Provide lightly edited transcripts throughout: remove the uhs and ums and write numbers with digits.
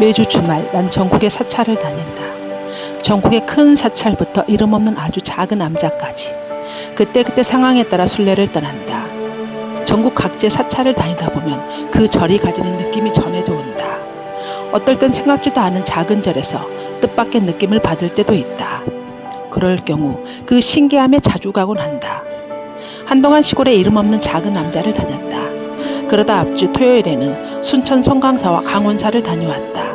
매주 주말 난 전국의 사찰을 다닌다. 전국의 큰 사찰부터 이름 없는 아주 작은 암자까지 그때그때 상황에 따라 순례를 떠난다. 전국 각지의 사찰을 다니다 보면 그 절이 가지는 느낌이 전해져 온다. 어떨 땐 생각지도 않은 작은 절에서 뜻밖의 느낌을 받을 때도 있다. 그럴 경우 그 신기함에 자주 가곤 한다. 한동안 시골에 이름 없는 작은 암자를 다녔다. 그러다 앞주 토요일에는 순천 송강사와 강원사를 다녀왔다.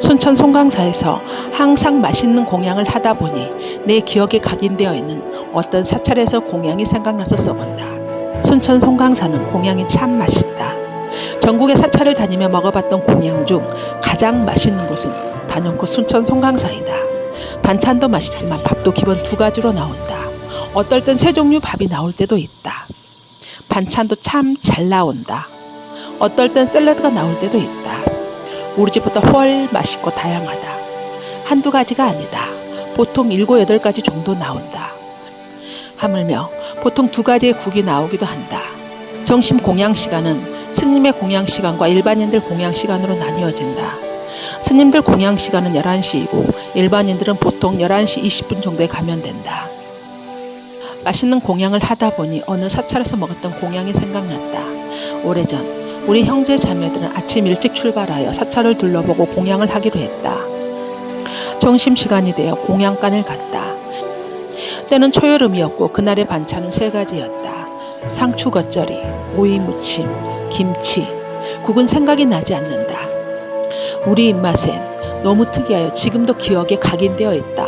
순천 송강사에서 항상 맛있는 공양을 하다 보니 내 기억에 각인되어 있는 어떤 사찰에서 공양이 생각나서 써본다. 순천 송강사는 공양이 참 맛있다. 전국의 사찰을 다니며 먹어봤던 공양 중 가장 맛있는 곳은 단연코 순천 송강사이다. 반찬도 맛있지만 밥도 기본 2가지로 나온다. 어떨 땐 3종류 밥이 나올 때도 있다. 반찬도 참 잘 나온다. 어떨 땐 샐러드가 나올 때도 있다. 우리 집보다 훨 맛있고 다양하다. 한두 가지가 아니다. 보통 7, 8가지 정도 나온다. 하물며 보통 2가지의 국이 나오기도 한다. 정심 공양 시간은 스님의 공양 시간과 일반인들 공양 시간으로 나뉘어진다. 스님들 공양 시간은 11시이고 일반인들은 보통 11시 20분 정도에 가면 된다. 맛있는 공양을 하다 보니 어느 사찰에서 먹었던 공양이 생각났다. 오래전 우리 형제 자매들은 아침 일찍 출발하여 사찰을 둘러보고 공양을 하기로 했다. 점심시간이 되어 공양간을 갔다. 때는 초여름이었고 그날의 반찬은 3가지였다. 상추 겉절이, 오이 무침, 김치, 국은 생각이 나지 않는다. 우리 입맛엔 너무 특이하여 지금도 기억에 각인되어 있다.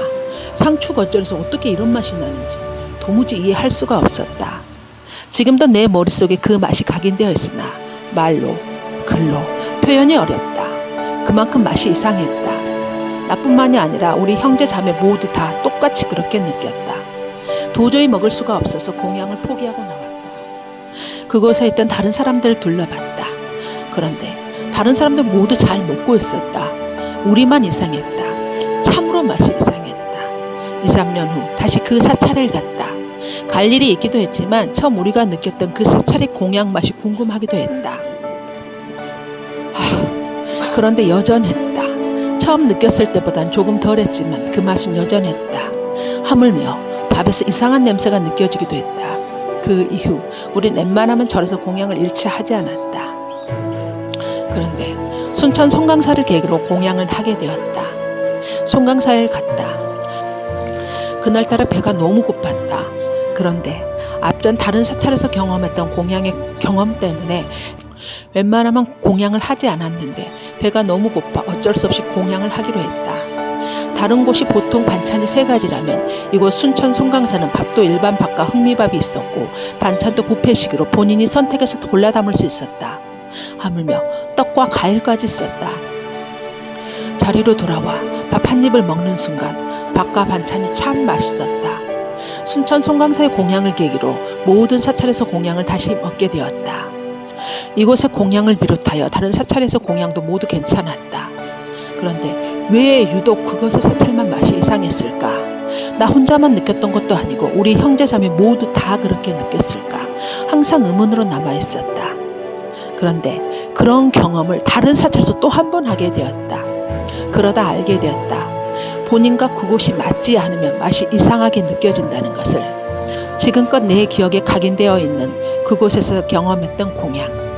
상추 겉절이에서 어떻게 이런 맛이 나는지 도무지 이해할 수가 없었다. 지금도 내 머릿속에 그 맛이 각인되어 있으나 말로, 글로 표현이 어렵다. 그만큼 맛이 이상했다. 나뿐만이 아니라 우리 형제 자매 모두 다 똑같이 그렇게 느꼈다. 도저히 먹을 수가 없어서 공양을 포기하고 나왔다. 그곳에 있던 다른 사람들을 둘러봤다. 그런데 다른 사람들 모두 잘 먹고 있었다. 우리만 이상했다. 참으로 맛이 이상했다. 2, 3년 후 다시 그 사찰을 갔다. 갈 일이 있기도 했지만 처음 우리가 느꼈던 그 사찰의 공양 맛이 궁금하기도 했다. 그런데 여전했다. 처음 느꼈을 때보단 조금 덜했지만 그 맛은 여전했다. 하물며 밥에서 이상한 냄새가 느껴지기도 했다. 그 이후 우린 웬만하면 절에서 공양을 일체 하지 않았다. 그런데 순천 송강사를 계기로 공양을 하게 되었다. 송강사에 갔다. 그날따라 배가 너무 고팠다. 그런데 앞전 다른 사찰에서 경험했던 공양의 경험 때문에 웬만하면 공양을 하지 않았는데 배가 너무 고파 어쩔 수 없이 공양을 하기로 했다. 다른 곳이 보통 반찬이 3가지라면 이곳 순천 송강사는 밥도 일반 밥과 흑미밥이 있었고 반찬도 뷔페식으로 본인이 선택해서 골라 담을 수 있었다. 하물며 떡과 과일까지 있었다. 자리로 돌아와 밥 한 입을 먹는 순간 밥과 반찬이 참 맛있었다. 순천 송강사의 공양을 계기로 모든 사찰에서 공양을 다시 먹게 되었다. 이곳의 공양을 비롯하여 다른 사찰에서 공양도 모두 괜찮았다. 그런데 왜 유독 그것의 사찰만 맛이 이상했을까? 나 혼자만 느꼈던 것도 아니고 우리 형제자매 모두 다 그렇게 느꼈을까? 항상 의문으로 남아있었다. 그런데 그런 경험을 다른 사찰에서 또 한 번 하게 되었다. 그러다 알게 되었다. 본인과 그곳이 맞지 않으면 맛이 이상하게 느껴진다는 것을. 지금껏 내 기억에 각인되어 있는 그곳에서 경험했던 공양.